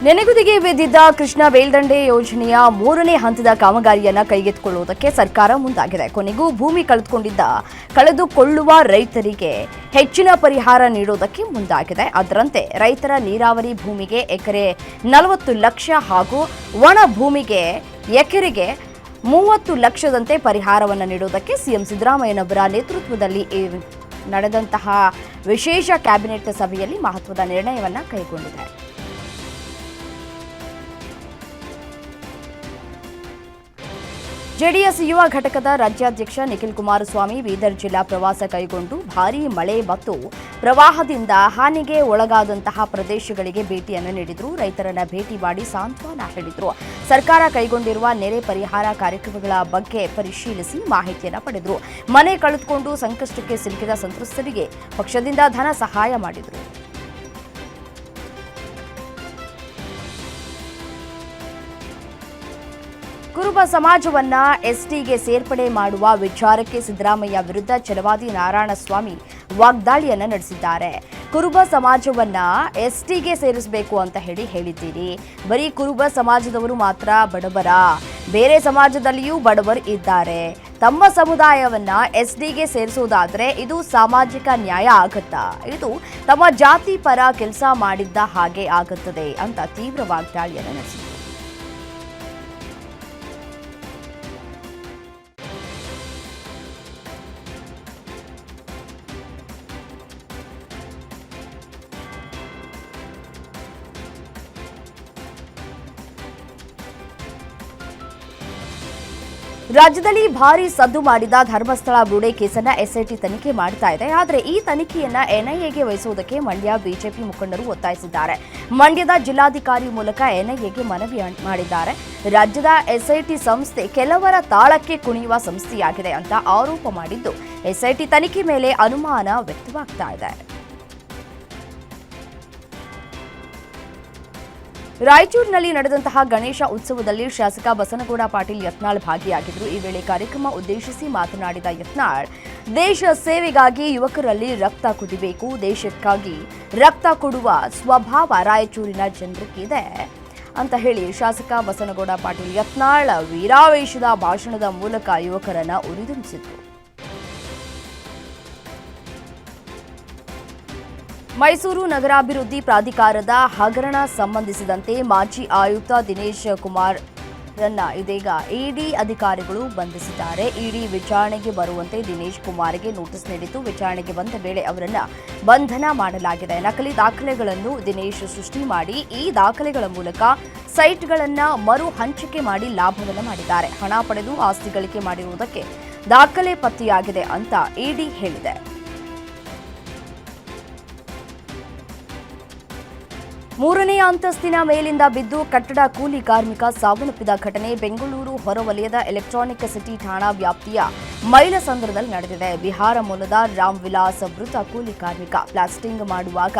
ನೆನೆಗುದಿಗೆ ಬಿದ್ದಿದ್ದ ಕೃಷ್ಣ ಬೇಲ್ದಂಡೆ ಯೋಜನೆಯ 3ನೇ ಹಂತದ ಕಾಮಗಾರಿಯನ್ನು ಕೈಗೆತ್ತಿಕೊಳ್ಳುವುದಕ್ಕೆ ಸರ್ಕಾರ ಮುಂದಾಗಿದೆ. ಕೊನೆಗೂ ಭೂಮಿ ಕಳೆದುಕೊಳ್ಳುವ ರೈತರಿಗೆ ಹೆಚ್ಚಿನ ಪರಿಹಾರ ನೀಡುವುದಕ್ಕೆ ಮುಂದಾಗಿದೆ. ಅದರಂತೆ ರೈತರ ನೀರಾವರಿ ಭೂಮಿಗೆ ಎಕರೆ 40 ಲಕ್ಷ ಹಾಗೂ ಒಣ ಭೂಮಿಗೆ ಎಕರೆಗೆ 30 ಲಕ್ಷದಂತೆ ಪರಿಹಾರವನ್ನು ನೀಡುವುದಕ್ಕೆ ಸಿಎಂ ಸಿದ್ದರಾಮಯ್ಯನವರ ನೇತೃತ್ವದಲ್ಲಿ ನಡೆದಂತಹ ವಿಶೇಷ ಕ್ಯಾಬಿನೆಟ್ ಸಭೆಯಲ್ಲಿ ಮಹತ್ವದ ನಿರ್ಣಯವನ್ನು ಕೈಗೊಂಡಿದೆ. ಜೆಡಿಎಸ್ ಯುವ ಘಟಕದ ರಾಜ್ಯಾಧ್ಯಕ್ಷ ನಿಖಿಲ್ ಕುಮಾರಸ್ವಾಮಿ ಬೀದರ್ ಜಿಲ್ಲಾ ಪ್ರವಾಸ ಕೈಗೊಂಡು ಭಾರೀ ಮಳೆ ಮತ್ತು ಪ್ರವಾಹದಿಂದ ಹಾನಿಗೆ ಒಳಗಾದಂತಹ ಪ್ರದೇಶಗಳಿಗೆ ಭೇಟಿಯನ್ನು ನೀಡಿದರು. ರೈತರನ್ನ ಭೇಟಿ ಮಾಡಿ ಸಾಂತ್ವನ ಹೇಳಿದರು. ಸರ್ಕಾರ ಕೈಗೊಂಡಿರುವ ನೆರೆ ಪರಿಹಾರ ಕಾರ್ಯಕ್ರಮಗಳ ಬಗ್ಗೆ ಪರಿಶೀಲಿಸಿ ಮಾಹಿತಿಯನ್ನು ಪಡೆದರು. ಮನೆ ಕಳೆದುಕೊಂಡು ಸಂಕಷ್ಟಕ್ಕೆ ಸಿಲುಕಿದ ಸಂತ್ರಸ್ತರಿಗೆ ಪಕ್ಷದಿಂದ ಧನ ಸಹಾಯ ಮಾಡಿದರು. ಕುರುಬ ಸಮಾಜವನ್ನ ಎಸ್ಟಿಗೆ ಸೇರ್ಪಡೆ ಮಾಡುವ ವಿಚಾರಕ್ಕೆ ಸಿದ್ದರಾಮಯ್ಯ ವಿರುದ್ಧ ಛಲವಾದಿ ನಾರಾಯಣಸ್ವಾಮಿ ವಾಗ್ದಾಳಿಯನ್ನ ನಡೆಸಿದ್ದಾರೆ. ಕುರುಬ ಸಮಾಜವನ್ನ ಎಸ್ಟಿಗೆ ಸೇರಿಸಬೇಕು ಅಂತ ಹೇಳಿದ್ದೀರಿ. ಬರೀ ಕುರುಬ ಸಮಾಜದವರು ಮಾತ್ರ ಬಡವರ, ಬೇರೆ ಸಮಾಜದಲ್ಲಿಯೂ ಬಡವರು ಇದ್ದಾರೆ. ತಮ್ಮ ಸಮುದಾಯವನ್ನ ಎಸ್ಡಿಗೆ ಸೇರಿಸುವುದಾದ್ರೆ ಇದು ಸಾಮಾಜಿಕ ನ್ಯಾಯ ಆಗುತ್ತಾ? ಇದು ತಮ್ಮ ಜಾತಿ ಪರ ಕೆಲಸ ಮಾಡಿದ್ದ ಹಾಗೆ ಆಗುತ್ತದೆ ಅಂತ ತೀವ್ರ ವಾಗ್ದಾಳಿಯನ್ನ ನಡೆಸಿದರು. ರಾಜ್ಯದಲ್ಲಿ ಭಾರೀ ಸದ್ದು ಮಾಡಿದ ಧರ್ಮಸ್ಥಳ ಬುರುಡೆ ಕೇಸನ್ನ ಎಸ್ಐಟಿ ತನಿಖೆ ಮಾಡ್ತಾ ಇದೆ. ಆದರೆ ಈ ತನಿಖೆಯನ್ನ ಎನ್ಐಎಗೆ ವಹಿಸುವುದಕ್ಕೆ ಮಂಡ್ಯ ಬಿಜೆಪಿ ಮುಖಂಡರು ಒತ್ತಾಯಿಸಿದ್ದಾರೆ. ಮಂಡ್ಯದ ಜಿಲ್ಲಾಧಿಕಾರಿ ಮೂಲಕ ಎನ್ಐಎಗೆ ಮನವಿ ಮಾಡಿದ್ದಾರೆ. ರಾಜ್ಯದ ಎಸ್ಐಟಿ ಸಂಸ್ಥೆ ಕೆಲವರ ತಾಳಕ್ಕೆ ಕುಣಿಯುವ ಸಂಸ್ಥೆಯಾಗಿದೆ ಅಂತ ಆರೋಪ ಮಾಡಿದ್ದು, ಎಸ್ಐಟಿ ತನಿಖೆ ಮೇಲೆ ಅನುಮಾನ ವ್ಯಕ್ತವಾಗ್ತಾ ಇದೆ. ರಾಯಚೂರಿನಲ್ಲಿ ನಡೆದಂತಹ ಗಣೇಶ ಉತ್ಸವದಲ್ಲಿ ಶಾಸಕ ಬಸನಗೌಡ ಪಾಟೀಲ್ ಯತ್ನಾಳ್ ಭಾಗಿಯಾಗಿದ್ದರು. ಈ ವೇಳೆ ಕಾರ್ಯಕ್ರಮ ಉದ್ದೇಶಿಸಿ ಮಾತನಾಡಿದ ಯತ್ನಾಳ್, ದೇಶ ಸೇವೆಗಾಗಿ ಯುವಕರಲ್ಲಿ ರಕ್ತ ಕುದಿಬೇಕು, ದೇಶಕ್ಕಾಗಿ ರಕ್ತ ಕೊಡುವ ಸ್ವಭಾವ ರಾಯಚೂರಿನ ಜನರಿಗಿದೆ ಅಂತ ಹೇಳಿ ಶಾಸಕ ಬಸನಗೌಡ ಪಾಟೀಲ್ ಯತ್ನಾಳ್ ವೀರಾವೇಶದ ಭಾಷಣದ ಮೂಲಕ ಯುವಕರನ್ನ ಉರಿದುಂಬಿಸಿದರು. ಮೈಸೂರು ನಗರಾಭಿವೃದ್ಧಿ ಪ್ರಾಧಿಕಾರದ ಹಗರಣ ಸಂಬಂಧಿಸಿದಂತೆ ಮಾಜಿ ಆಯುಕ್ತ ದಿನೇಶ್ ಕುಮಾರ್ರನ್ನ ಇದೀಗ ಇಡಿ ಅಧಿಕಾರಿಗಳು ಬಂಧಿಸಿದ್ದಾರೆ. ಇಡಿ ವಿಚಾರಣೆಗೆ ಬರುವಂತೆ ದಿನೇಶ್ ಕುಮಾರ್ಗೆ ನೋಟಿಸ್ ನೀಡಿದ್ದು, ವಿಚಾರಣೆಗೆ ಬಂದ ವೇಳೆ ಅವರನ್ನ ಬಂಧನ ಮಾಡಲಾಗಿದೆ. ನಕಲಿ ದಾಖಲೆಗಳನ್ನು ದಿನೇಶ್ ಸೃಷ್ಟಿ ಮಾಡಿ ಈ ದಾಖಲೆಗಳ ಮೂಲಕ ಸೈಟ್ಗಳನ್ನ ಮರು ಹಂಚಿಕೆ ಮಾಡಿ ಲಾಭವನ್ನು ಮಾಡಿದ್ದಾರೆ. ಹಣ ಪಡೆದು ಆಸ್ತಿ ಗಳಿಕೆ ಮಾಡಿರುವುದಕ್ಕೆ ದಾಖಲೆ ಪತ್ತೆಯಾಗಿದೆ ಅಂತ ಇಡಿ ಹೇಳಿದೆ. ಮೂರನೇ ಅಂತಸ್ತಿನ ಮೇಲಿಂದ ಬಿದ್ದು ಕಟ್ಟಡ ಕೂಲಿ ಕಾರ್ಮಿಕ ಸಾವನ್ನಪ್ಪಿದ ಘಟನೆ ಬೆಂಗಳೂರು ಹೊರವಲಯದ ಎಲೆಕ್ಟ್ರಾನಿಕ್ ಸಿಟಿ ಠಾಣಾ ವ್ಯಾಪ್ತಿಯ ಮೈಲಸಂದ್ರದಲ್ಲಿ ನಡೆದಿದೆ. ಬಿಹಾರ ಮೂಲದ ರಾಮ್ ವಿಲಾಸ್ ಮೃತ ಕೂಲಿ ಕಾರ್ಮಿಕ ಪ್ಲಾಸ್ಟಿಂಗ್ ಮಾಡುವಾಗ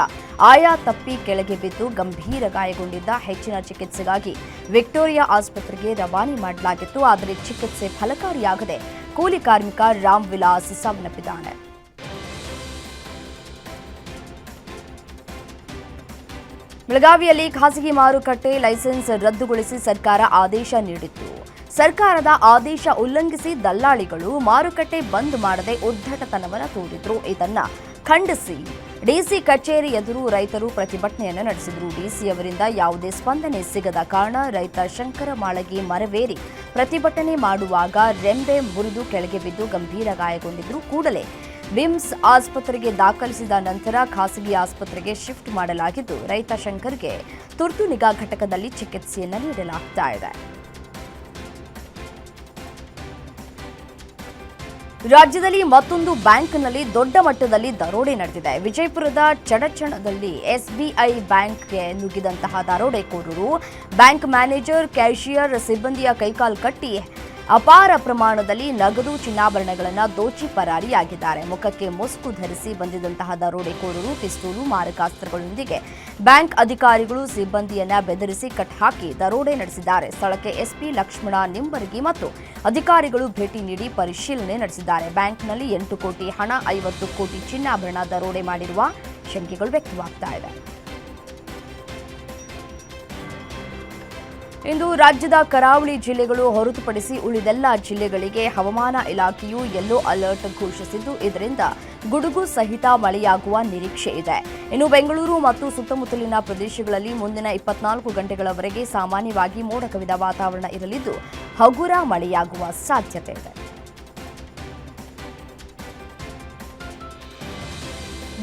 ಆಯಾ ತಪ್ಪಿ ಕೆಳಗೆ ಬಿದ್ದು ಗಂಭೀರ ಗಾಯಗೊಂಡಿದ್ದ. ಹೆಚ್ಚಿನ ಚಿಕಿತ್ಸೆಗಾಗಿ ವಿಕ್ಟೋರಿಯಾ ಆಸ್ಪತ್ರೆಗೆ ರವಾನೆ ಮಾಡಲಾಗಿತ್ತು. ಆದರೆ ಚಿಕಿತ್ಸೆ ಫಲಕಾರಿಯಾಗದೆ ಕೂಲಿ ಕಾರ್ಮಿಕ ರಾಮ್ ವಿಲಾಸ್ ಸಾವನ್ನಪ್ಪಿದ್ದಾನೆ. ಬೆಳಗಾವಿಯಲ್ಲಿ ಖಾಸಗಿ ಮಾರುಕಟ್ಟೆ ಲೈಸೆನ್ಸ್ ರದ್ದುಗೊಳಿಸಿ ಸರ್ಕಾರ ಆದೇಶ ನೀಡಿತ್ತು. ಸರ್ಕಾರದ ಆದೇಶ ಉಲ್ಲಂಘಿಸಿ ದಲ್ಲಾಳಿಗಳು ಮಾರುಕಟ್ಟೆ ಬಂದ್ ಮಾಡದೆ ಉದ್ದಟತನವನ್ನು ತೋರಿದ್ರು. ಇದನ್ನ ಖಂಡಿಸಿ ಡಿಸಿ ಕಚೇರಿ ಎದುರು ರೈತರು ಪ್ರತಿಭಟನೆಯನ್ನು ನಡೆಸಿದರು. ಡಿಸಿ ಅವರಿಂದ ಯಾವುದೇ ಸ್ಪಂದನೆ ಸಿಗದ ಕಾರಣ ರೈತ ಶಂಕರ ಮಾಳಗಿ ಮರವೇರಿ ಪ್ರತಿಭಟನೆ ಮಾಡುವಾಗ ರೆಂಬೆ ಮುರಿದು ಕೆಳಗೆ ಬಿದ್ದು ಗಂಭೀರ ಗಾಯಗೊಂಡಿದ್ರು. ಕೂಡಲೇ ವಿಮ್ಸ್ ಆಸ್ಪತ್ರೆಗೆ ದಾಖಲಿಸಿದ ನಂತರ ಖಾಸಗಿ ಆಸ್ಪತ್ರೆಗೆ ಶಿಫ್ಟ್ ಮಾಡಲಾಗಿದ್ದು, ರೈತ ಶಂಕರ್ಗೆ ತುರ್ತು ನಿಗಾ ಘಟಕದಲ್ಲಿ ಚಿಕಿತ್ಸೆಯನ್ನು ನೀಡಲಾಗ್ತಾ ಇದೆ. ರಾಜ್ಯದಲ್ಲಿ ಮತ್ತೊಂದು ಬ್ಯಾಂಕ್ನಲ್ಲಿ ದೊಡ್ಡ ಮಟ್ಟದಲ್ಲಿ ದರೋಡೆ ನಡೆದಿದೆ. ವಿಜಯಪುರದ ಚಡಚಣದಲ್ಲಿ ಎಸ್ಬಿಐ ಬ್ಯಾಂಕ್ಗೆ ನುಗ್ಗಿದಂತಹ ದರೋಡೆಕೋರರು ಬ್ಯಾಂಕ್ ಮ್ಯಾನೇಜರ್, ಕ್ಯಾಷಿಯರ್, ಸಿಬ್ಬಂದಿಯ ಕೈಕಾಲು ಕಟ್ಟಿ ಅಪಾರ ಪ್ರಮಾಣದಲ್ಲಿ ನಗದು ಚಿನ್ನಾಭರಣಗಳನ್ನು ದೋಚಿ ಪರಾರಿಯಾಗಿದ್ದಾರೆ. ಮುಖಕ್ಕೆ ಮುಸುಕು ಧರಿಸಿ ಬಂದಿದ್ದಂತಹ ದರೋಡೆಕೋರರು ಪಿಸ್ತೂಲು, ಮಾರಕಾಸ್ತ್ರಗಳೊಂದಿಗೆ ಬ್ಯಾಂಕ್ ಅಧಿಕಾರಿಗಳು, ಸಿಬ್ಬಂದಿಯನ್ನ ಬೆದರಿಸಿ ಕಟ್ ಹಾಕಿ ದರೋಡೆ ನಡೆಸಿದ್ದಾರೆ. ಸ್ಥಳಕ್ಕೆ ಎಸ್ಪಿ ಲಕ್ಷ್ಮಣ ನಿಂಬರ್ಗಿ ಮತ್ತು ಅಧಿಕಾರಿಗಳು ಭೇಟಿ ನೀಡಿ ಪರಿಶೀಲನೆ ನಡೆಸಿದ್ದಾರೆ. ಬ್ಯಾಂಕ್ನಲ್ಲಿ 8 ಕೋಟಿ ಹಣ, 50 ಕೋಟಿ ಚಿನ್ನಾಭರಣ ದರೋಡೆ ಮಾಡಿರುವ ಶಂಕೆಗಳು ವ್ಯಕ್ತವಾಗ್ತಾ ಇದೆ. ಇಂದು ರಾಜ್ಯದ ಕರಾವಳಿ ಜಿಲ್ಲೆಗಳು ಹೊರತುಪಡಿಸಿ ಉಳಿದೆಲ್ಲ ಜಿಲ್ಲೆಗಳಿಗೆ ಹವಾಮಾನ ಇಲಾಖೆಯು ಯೆಲ್ಲೋ ಅಲರ್ಟ್ ಘೋಷಿಸಿದ್ದು, ಇದರಿಂದ ಗುಡುಗು ಸಹಿತ ಮಳೆಯಾಗುವ ನಿರೀಕ್ಷೆ ಇದೆ. ಇನ್ನು ಬೆಂಗಳೂರು ಮತ್ತು ಸುತ್ತಮುತ್ತಲಿನ ಪ್ರದೇಶಗಳಲ್ಲಿ ಮುಂದಿನ 24 ಗಂಟೆಗಳವರೆಗೆ ಸಾಮಾನ್ಯವಾಗಿ ಮೋಡ ಕವಿದ ವಾತಾವರಣ ಇರಲಿದ್ದು, ಹಗುರ ಮಳೆಯಾಗುವ ಸಾಧ್ಯತೆ ಇದೆ.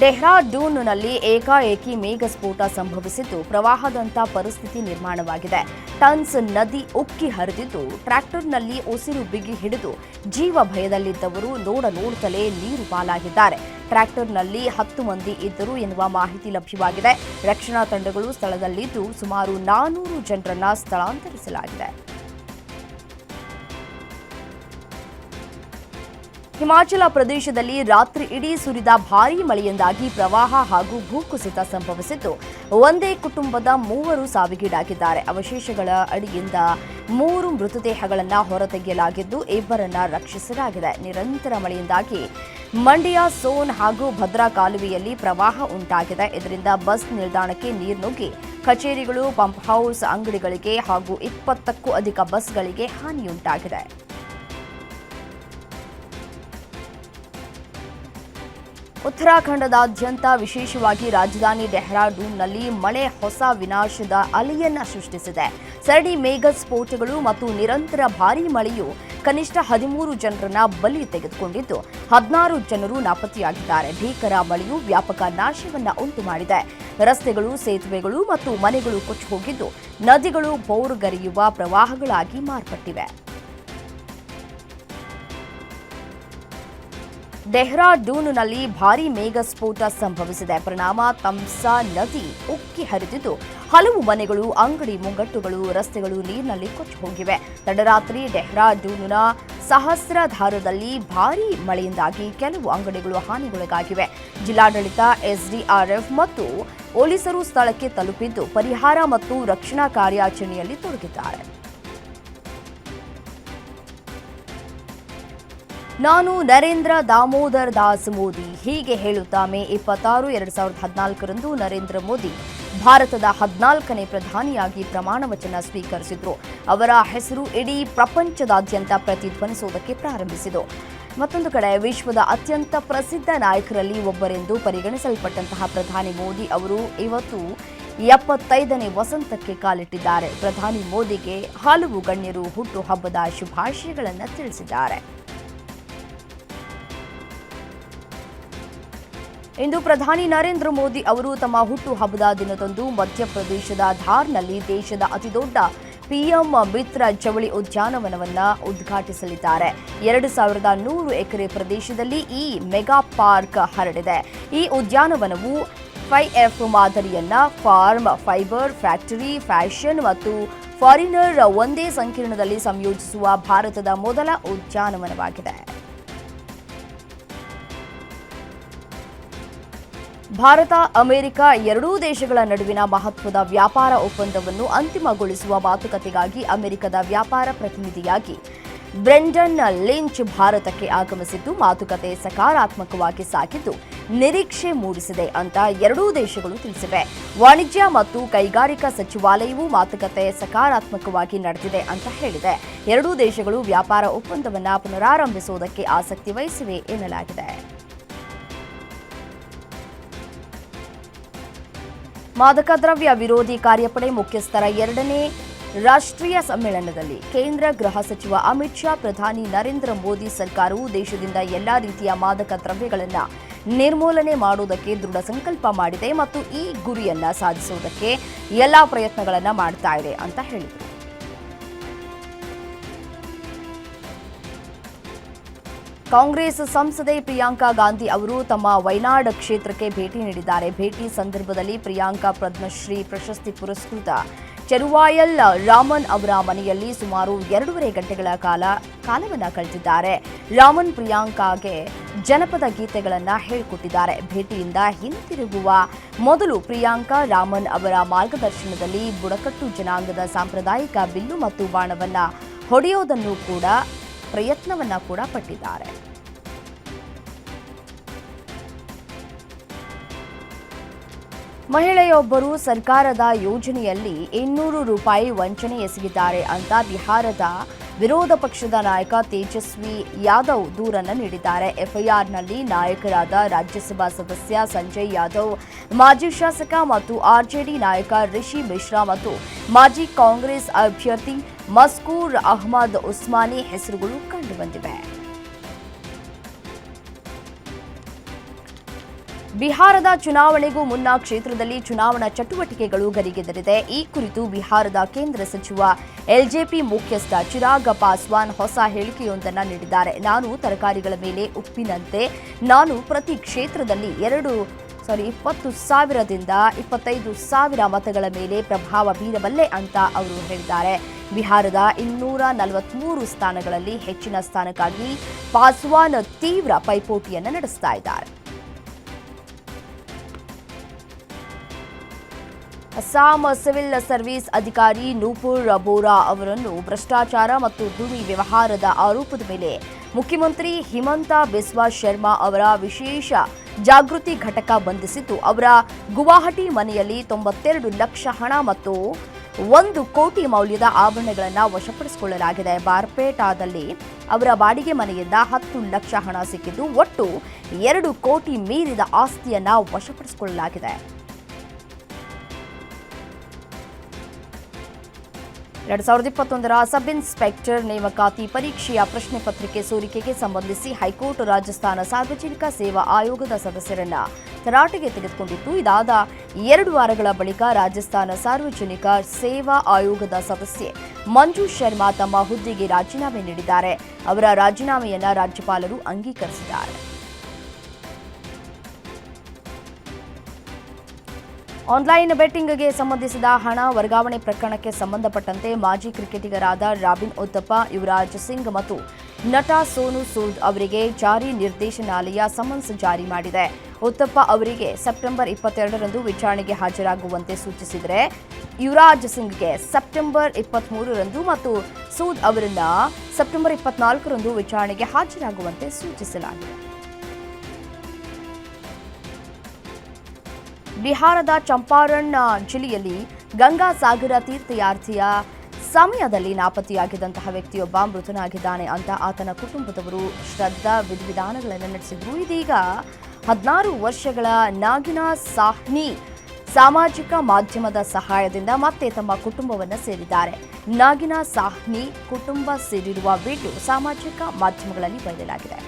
ಡೆಹ್ರಾಡೂನ್ನಲ್ಲಿ ಏಕಾಏಕಿ ಮೇಘಸ್ಫೋಟ ಸಂಭವಿಸಿದ್ದು, ಪ್ರವಾಹದಂಥ ಪರಿಸ್ಥಿತಿ ನಿರ್ಮಾಣವಾಗಿದೆ. ಟನ್ಸ್ ನದಿ ಉಕ್ಕಿ ಹರಿದಿದ್ದು, ಟ್ರ್ಯಾಕ್ಟರ್ನಲ್ಲಿ ಉಸಿರು ಬಿಗಿ ಹಿಡಿದು ಜೀವ ಭಯದಲ್ಲಿದ್ದವರು ನೋಡುತ್ತಲೇ ನೀರು ಪಾಲಾಗಿದ್ದಾರೆ. ಟ್ರ್ಯಾಕ್ಟರ್ನಲ್ಲಿ 10 ಮಂದಿ ಇದ್ದರು ಎನ್ನುವ ಮಾಹಿತಿ ಲಭ್ಯವಾಗಿದೆ. ರಕ್ಷಣಾ ತಂಡಗಳು ಸ್ಥಳದಲ್ಲಿದ್ದು, ಸುಮಾರು 400 ಜನರನ್ನ ಸ್ಥಳಾಂತರಿಸಲಾಗಿದೆ. ಹಿಮಾಚಲ ಪ್ರದೇಶದಲ್ಲಿ ರಾತ್ರಿ ಇಡೀ ಸುರಿದ ಭಾರೀ ಮಳೆಯಿಂದಾಗಿ ಪ್ರವಾಹ ಹಾಗೂ ಭೂಕುಸಿತ ಸಂಭವಿಸಿದ್ದು, ಒಂದೇ ಕುಟುಂಬದ 3 ಸಾವಿಗೀಡಾಗಿದ್ದಾರೆ. ಅವಶೇಷಗಳ ಅಡಿಯಿಂದ 3 ಮೃತದೇಹಗಳನ್ನು ಹೊರತೆಗೆಯಲಾಗಿದ್ದು, 2ರನ್ನ ರಕ್ಷಿಸಲಾಗಿದೆ. ನಿರಂತರ ಮಳೆಯಿಂದಾಗಿ ಮಂಡ್ಯ, ಸೋನ್ ಹಾಗೂ ಭದ್ರಾ ಕಾಲುವೆಯಲ್ಲಿ ಪ್ರವಾಹ ಉಂಟಾಗಿದೆ. ಇದರಿಂದ ಬಸ್ ನಿಲ್ದಾಣಕ್ಕೆ ನೀರು ನುಗ್ಗಿ ಕಚೇರಿಗಳು, ಪಂಪ್ ಹೌಸ್, ಅಂಗಡಿಗಳಿಗೆ ಹಾಗೂ 20ಕ್ಕೂ ಅಧಿಕ ಬಸ್ಗಳಿಗೆ ಹಾನಿಯುಂಟಾಗಿದೆ. ಉತ್ತರಾಖಂಡದಾದ್ಯಂತ ವಿಶೇಷವಾಗಿ ರಾಜಧಾನಿ ಡೆಹ್ರಾಡೂನ್ನಲ್ಲಿ ಮಳೆ ಹೊಸ ವಿನಾಶದ ಅಲೆಯನ್ನ ಸೃಷ್ಟಿಸಿದೆ. ಸರಣಿ ಮೇಘ ಸ್ಫೋಟಗಳು ಮತ್ತು ನಿರಂತರ ಭಾರೀ ಮಳೆಯು ಕನಿಷ್ಠ 13 ಜನರನ್ನ ಬಲಿ ತೆಗೆದುಕೊಂಡಿದ್ದು, 16 ಜನರು ನಾಪತ್ತೆಯಾಗಿದ್ದಾರೆ. ಭೀಕರ ಮಳೆಯು ವ್ಯಾಪಕ ನಾಶವನ್ನ ಉಂಟು ಮಾಡಿದೆ. ರಸ್ತೆಗಳು, ಸೇತುವೆಗಳು ಮತ್ತು ಮನೆಗಳು ಕೊಚ್ಚಿ ಹೋಗಿದ್ದು, ನದಿಗಳು ಬೋರ್ಗರೆಯುವ ಪ್ರವಾಹಗಳಾಗಿ ಮಾರ್ಪಟ್ಟಿವೆ. ಡೆಹ್ರಾಡೂನ್ನಲ್ಲಿ ಭಾರೀ ಮೇಘ ಸ್ಫೋಟ ಸಂಭವಿಸಿದೆ. ಪರಿಣಾಮ ತಮ್ಸಾ ನದಿ ಉಕ್ಕಿ ಹರಿದಿದ್ದು, ಹಲವು ಮನೆಗಳು, ಅಂಗಡಿ ಮುಂಗಟ್ಟುಗಳು, ರಸ್ತೆಗಳು ನೀರಿನಲ್ಲಿ ಕೊಚ್ಚಿ ಹೋಗಿವೆ. ತಡರಾತ್ರಿ ಡೆಹ್ರಾಡೂನ್ನ ಸಹಸ್ರಧಾರದಲ್ಲಿ ಭಾರೀ ಮಳೆಯಿಂದಾಗಿ ಕೆಲವು ಅಂಗಡಿಗಳು ಹಾನಿಗೊಳಗಾಗಿವೆ. ಜಿಲ್ಲಾಡಳಿತ, ಎಸ್ಡಿಆರ್ಎಫ್ ಮತ್ತು ಪೊಲೀಸರು ಸ್ಥಳಕ್ಕೆ ತಲುಪಿದ್ದು, ಪರಿಹಾರ ಮತ್ತು ರಕ್ಷಣಾ ಕಾರ್ಯಾಚರಣೆಯಲ್ಲಿ ತೊಡಗಿದ್ದಾರೆ. ನಾನು ನರೇಂದ್ರ ದಾಮೋದರ್ ದಾಸ್ ಮೋದಿ, ಹೀಗೆ ಹೇಳುತ್ತಾ ಮೇ 26, 2014ರಂದು ನರೇಂದ್ರ ಮೋದಿ ಭಾರತದ 14ನೇ ಪ್ರಧಾನಿಯಾಗಿ ಪ್ರಮಾಣ ವಚನ ಸ್ವೀಕರಿಸಿದ್ರು. ಅವರ ಹೆಸರು ಇಡೀ ಪ್ರಪಂಚದಾದ್ಯಂತ ಪ್ರತಿಧ್ವನಿಸುವುದಕ್ಕೆ ಪ್ರಾರಂಭಿಸಿತು. ಮತ್ತೊಂದು ಕಡೆ ವಿಶ್ವದ ಅತ್ಯಂತ ಪ್ರಸಿದ್ಧ ನಾಯಕರಲ್ಲಿ ಒಬ್ಬರೆಂದು ಪರಿಗಣಿಸಲ್ಪಟ್ಟಂತಹ ಪ್ರಧಾನಿ ಮೋದಿ ಅವರು ಇವತ್ತು 75ನೇ ವಸಂತಕ್ಕೆ ಕಾಲಿಟ್ಟಿದ್ದಾರೆ. ಪ್ರಧಾನಿ ಮೋದಿಗೆ ಹಲವು ಗಣ್ಯರು ಹುಟ್ಟುಹಬ್ಬದ ಶುಭಾಶಯಗಳನ್ನು ತಿಳಿಸಿದ್ದಾರೆ. ಇಂದು ಪ್ರಧಾನಿ ನರೇಂದ್ರ ಮೋದಿ ಅವರು ತಮ್ಮ ಹುಟ್ಟುಹಬ್ಬದ ದಿನದಂದು ಮಧ್ಯಪ್ರದೇಶದ ಧಾರ್ನಲ್ಲಿ ದೇಶದ ಅತಿದೊಡ್ಡ ಪಿಎಂ ಮಿತ್ರ ಜವಳಿ ಉದ್ಯಾನವನವನ್ನು ಉದ್ಘಾಟಿಸಲಿದ್ದಾರೆ. 2100 ಎಕರೆ ಪ್ರದೇಶದಲ್ಲಿ ಈ ಮೆಗಾ ಪಾರ್ಕ್ ಹರಡಿದೆ. ಈ ಉದ್ಯಾನವನವು 5F ಮಾದರಿಯನ್ನ ಫಾರ್ಮ್, ಫೈಬರ್, ಫ್ಯಾಕ್ಟರಿ, ಫ್ಯಾಷನ್ ಮತ್ತು ಫಾರಿನರ್ ಒಂದೇ ಸಂಕೀರ್ಣದಲ್ಲಿ ಸಂಯೋಜಿಸುವ ಭಾರತದ ಮೊದಲ ಉದ್ಯಾನವನವಾಗಿದೆ. ಭಾರತ, ಅಮೆರಿಕ ಎರಡೂ ದೇಶಗಳ ನಡುವಿನ ಮಹತ್ವದ ವ್ಯಾಪಾರ ಒಪ್ಪಂದವನ್ನು ಅಂತಿಮಗೊಳಿಸುವ ಮಾತುಕತೆಗಾಗಿ ಅಮೆರಿಕದ ವ್ಯಾಪಾರ ಪ್ರತಿನಿಧಿಯಾಗಿ ಬ್ರೆಂಡನ್ ಲಿಂಚ್ ಭಾರತಕ್ಕೆ ಆಗಮಿಸಿದ್ದು, ಮಾತುಕತೆ ಸಕಾರಾತ್ಮಕವಾಗಿ ಸಾಗಿದ್ದು, ನಿರೀಕ್ಷೆ ಮೂಡಿಸಿದೆ ಅಂತ ಎರಡೂ ದೇಶಗಳು ತಿಳಿಸಿವೆ. ವಾಣಿಜ್ಯ ಮತ್ತು ಕೈಗಾರಿಕಾ ಸಚಿವಾಲಯವು ಮಾತುಕತೆ ಸಕಾರಾತ್ಮಕವಾಗಿ ನಡೆದಿದೆ ಅಂತ ಹೇಳಿದೆ. ಎರಡೂ ದೇಶಗಳು ವ್ಯಾಪಾರ ಒಪ್ಪಂದವನ್ನು ಪುನರಾರಂಭಿಸುವುದಕ್ಕೆ ಆಸಕ್ತಿ ವಹಿಸಿವೆ ಎನ್ನಲಾಗಿದೆ. ಮಾದಕ ದ್ರವ್ಯ ವಿರೋಧಿ ಕಾರ್ಯಪಡೆ ಮುಖ್ಯಸ್ಥರ 2ನೇ ರಾಷ್ಟ್ರೀಯ ಸಮ್ಮೇಳನದಲ್ಲಿ ಕೇಂದ್ರ ಗೃಹ ಸಚಿವ ಅಮಿತ್ ಶಾ, ಪ್ರಧಾನಿ ನರೇಂದ್ರ ಮೋದಿ ಸರ್ಕಾರವು ದೇಶದಿಂದ ಎಲ್ಲಾ ರೀತಿಯ ಮಾದಕ ದ್ರವ್ಯಗಳನ್ನು ನಿರ್ಮೂಲನೆ ಮಾಡುವುದಕ್ಕೆ ದೃಢ ಸಂಕಲ್ಪ ಮಾಡಿದೆ ಮತ್ತು ಈ ಗುರಿಯನ್ನ ಸಾಧಿಸುವುದಕ್ಕೆ ಎಲ್ಲಾ ಪ್ರಯತ್ನಗಳನ್ನು ಮಾಡ್ತಾ ಇದೆ ಅಂತ ಹೇಳಿದರು. ಕಾಂಗ್ರೆಸ್ ಸಂಸದೆ ಪ್ರಿಯಾಂಕಾ ಗಾಂಧಿ ಅವರು ತಮ್ಮ ವಯನಾಡ್ ಕ್ಷೇತ್ರಕ್ಕೆ ಭೇಟಿ ನೀಡಿದ್ದಾರೆ. ಭೇಟಿ ಸಂದರ್ಭದಲ್ಲಿ ಪ್ರಿಯಾಂಕಾ ಪದ್ಮಶ್ರೀ ಪ್ರಶಸ್ತಿ ಪುರಸ್ಕೃತ ಚೆರುವಾಯಲ್ ರಾಮನ್ ಅವರ ಮನೆಯಲ್ಲಿ ಸುಮಾರು 2.5 ಗಂಟೆಗಳ ಕಾಲವನ್ನು ಕಳೆದಿದ್ದಾರೆ. ರಾಮನ್ ಪ್ರಿಯಾಂಕಾಗೆ ಜನಪದ ಗೀತೆಗಳನ್ನು ಹೇಳಿಕೊಟ್ಟಿದ್ದಾರೆ. ಭೇಟಿಯಿಂದ ಹಿಂತಿರುಗುವ ಮೊದಲು ಪ್ರಿಯಾಂಕಾ ರಾಮನ್ ಅವರ ಮಾರ್ಗದರ್ಶನದಲ್ಲಿ ಬುಡಕಟ್ಟು ಜನಾಂಗದ ಸಾಂಪ್ರದಾಯಿಕ ಬಿಲ್ಲು ಮತ್ತು ಬಾಣವನ್ನು ಹೊಡೆಯೋದನ್ನು ಕೂಡ ಪ್ರಯತ್ನವನ್ನ ಕೂಡ ಪಟ್ಟಿದ್ದಾರೆ. ಮಹಿಳೆಯೊಬ್ಬರು ಸರ್ಕಾರದ ಯೋಜನೆಯಲ್ಲಿ 200 ರೂಪಾಯಿ ವಂಚನೆ ಎಸಗಿದ್ದಾರೆ ಅಂತ ಬಿಹಾರದ ವಿರೋಧ ಪಕ್ಷದ ನಾಯಕ ತೇಜಸ್ವಿ ಯಾದವ್ ದೂರನ್ನು ನೀಡಿದ್ದಾರೆ. ಎಫ್ಐಆರ್ನಲ್ಲಿ ನಾಯಕರಾದ ರಾಜ್ಯಸಭಾ ಸದಸ್ಯ ಸಂಜಯ್ ಯಾದವ್, ಮಾಜಿ ಶಾಸಕ ಮತ್ತು ಆರ್ಜೆಡಿ ನಾಯಕ ರಿಷಿ ಮಿಶ್ರಾ ಮತ್ತು ಮಾಜಿ ಕಾಂಗ್ರೆಸ್ ಅಭ್ಯರ್ಥಿ ಮಸ್ಕೂರ್ ಅಹ್ಮದ್ ಉಸ್ಮಾನಿ ಹೆಸರುಗಳು ಕಂಡುಬಂದಿವೆ. ಬಿಹಾರದ ಚುನಾವಣೆಗೂ ಮುನ್ನ ಕ್ಷೇತ್ರದಲ್ಲಿ ಚುನಾವಣಾ ಚಟುವಟಿಕೆಗಳು ಗರಿಗೆದರಿದೆ. ಈ ಕುರಿತು ಬಿಹಾರದ ಕೇಂದ್ರ ಸಚಿವ ಎಲ್ಜೆಪಿ ಮುಖ್ಯಸ್ಥ ಚಿರಾಗ್ ಪಾಸ್ವಾನ್ ಹೊಸ ಹೇಳಿಕೆಯೊಂದನ್ನು ನೀಡಿದ್ದಾರೆ. ನಾನು ತರಕಾರಿಗಳ ಮೇಲೆ ಉಪ್ಪಿನಂತೆ ನಾನು ಪ್ರತಿ ಕ್ಷೇತ್ರದಲ್ಲಿ 20,000ದಿಂದ 25,000 ಮತಗಳ ಮೇಲೆ ಪ್ರಭಾವ ಬೀರಬಲ್ಲೆ ಅಂತ ಅವರು ಹೇಳಿದ್ದಾರೆ. ಬಿಹಾರದ 243 ಸ್ಥಾನಗಳಲ್ಲಿ ಹೆಚ್ಚಿನ ಸ್ಥಾನಕ್ಕಾಗಿ ಪಾಸ್ವಾನ್ ತೀವ್ರ ಪೈಪೋಟಿಯನ್ನು ನಡೆಸ್ತಾ ಇದ್ದಾರೆ. ಅಸ್ಸಾಂ ಸಿವಿಲ್ ಸರ್ವಿಸ್ ಅಧಿಕಾರಿ ನೂಪುರ್ ಬೋರಾ ಅವರನ್ನು ಭ್ರಷ್ಟಾಚಾರ ಮತ್ತು ಭೂಮಿ ವ್ಯವಹಾರದ ಆರೋಪದ ಮೇಲೆ ಮುಖ್ಯಮಂತ್ರಿ ಹಿಮಂತ ಬಿಸ್ವಾ ಶರ್ಮಾ ಅವರ ವಿಶೇಷ ಜಾಗೃತಿ ಘಟಕ ಬಂಧಿಸಿದ್ದು, ಅವರ ಗುವಾಹಟಿ ಮನೆಯಲ್ಲಿ 92 ಲಕ್ಷ ಹಣ ಮತ್ತು 1 ಕೋಟಿ ಮೌಲ್ಯದ ಆಭರಣಗಳನ್ನು ವಶಪಡಿಸಿಕೊಳ್ಳಲಾಗಿದೆ. ಬಾರ್ಪೇಟಾದಲ್ಲಿ ಅವರ ಬಾಡಿಗೆ ಮನೆಯಿಂದ 10 ಲಕ್ಷ ಹಣ ಸಿಕ್ಕಿದ್ದು, ಒಟ್ಟು 2 ಕೋಟಿ ಮೀರಿದ ಆಸ್ತಿಯನ್ನು ವಶಪಡಿಸಿಕೊಳ್ಳಲಾಗಿದೆ. 2021ರ ಸಬ್ ಇನ್ಸ್ಪೆಕ್ಟರ್ ನೇಮಕಾತಿ ಪರೀಕ್ಷೆಯ ಪ್ರಶ್ನೆ ಪತ್ರಿಕೆ ಸೋರಿಕೆಗೆ ಸಂಬಂಧಿಸಿ ಹೈಕೋರ್ಟ್ ರಾಜಸ್ಥಾನ ಸಾರ್ವಜನಿಕ ಸೇವಾ ಆಯೋಗದ ಸದಸ್ಯರನ್ನ ತರಾಟೆಗೆ ತೆಗೆದುಕೊಂಡಿತ್ತು. ಇದಾದ 2 ವಾರಗಳ ಬಳಿಕ ರಾಜಸ್ಥಾನ ಸಾರ್ವಜನಿಕ ಸೇವಾ ಆಯೋಗದ ಸದಸ್ಯೆ ಮಂಜು ಶರ್ಮಾ ತಮ್ಮ ಹುದ್ದೆಗೆ ರಾಜೀನಾಮೆ ನೀಡಿದ್ದಾರೆ. ಅವರ ರಾಜೀನಾಮೆಯನ್ನು ರಾಜ್ಯಪಾಲರು ಅಂಗೀಕರಿಸಿದ್ದಾರೆ. ಆನ್ಲೈನ್ ಬೆಟ್ಟಿಂಗ್ಗೆ ಸಂಬಂಧಿಸಿದ ಹಣ ವರ್ಗಾವಣೆ ಪ್ರಕರಣಕ್ಕೆ ಸಂಬಂಧಪಟ್ಟಂತೆ ಮಾಜಿ ಕ್ರಿಕೆಟಿಗರಾದ ರಾಬಿನ್ ಉತ್ತಪ್ಪ, ಯುವರಾಜ್ ಸಿಂಗ್ ಮತ್ತು ನಟ ಸೋನು ಸೂದ್ ಅವರಿಗೆ ಜಾರಿ ನಿರ್ದೇಶನಾಲಯ ಸಮನ್ಸ್ ಜಾರಿ ಮಾಡಿದೆ. ಉತ್ತಪ್ಪ ಅವರಿಗೆ ಸೆಪ್ಟೆಂಬರ್ 22ರಂದು ವಿಚಾರಣೆಗೆ ಹಾಜರಾಗುವಂತೆ ಸೂಚಿಸಿದರೆ, ಯುವರಾಜ್ ಸಿಂಗ್ಗೆ ಸೆಪ್ಟೆಂಬರ್ 23ರಂದು ಮತ್ತು ಸೂದ್ ಅವರನ್ನ ಸೆಪ್ಟೆಂಬರ್ 24ರಂದು ವಿಚಾರಣೆಗೆ ಹಾಜರಾಗುವಂತೆ ಸೂಚಿಸಲಾಗಿದೆ. ಬಿಹಾರದ ಚಂಪಾರಣ್ ಜಿಲ್ಲೆಯಲ್ಲಿ ಗಂಗಾ ಸಾಗರ ತೀರ್ಥಯಾತ್ರೆಯ ಸಮಯದಲ್ಲಿ ನಾಪತ್ತೆಯಾಗಿದ್ದಂತಹ ವ್ಯಕ್ತಿಯೊಬ್ಬ ಮೃತನಾಗಿದ್ದಾನೆ ಅಂತ ಆತನ ಕುಟುಂಬದವರು ಶ್ರದ್ಧಾ ವಿಧಿವಿಧಾನಗಳನ್ನು ನಡೆಸಿದ್ರು. ಇದೀಗ 16 ವರ್ಷಗಳ ನಾಗಿನಾ ಸಾಹ್ನಿ ಸಾಮಾಜಿಕ ಮಾಧ್ಯಮದ ಸಹಾಯದಿಂದ ಮತ್ತೆ ತಮ್ಮ ಕುಟುಂಬವನ್ನು ಸೇರಿದ್ದಾರೆ. ನಾಗಿನಾ ಸಾಹ್ನಿ ಕುಟುಂಬ ಸೇರಿರುವ ವಿಡಿಯೋ ಸಾಮಾಜಿಕ ಮಾಧ್ಯಮಗಳಲ್ಲಿ ಬಯಲಾಗಿದೆ.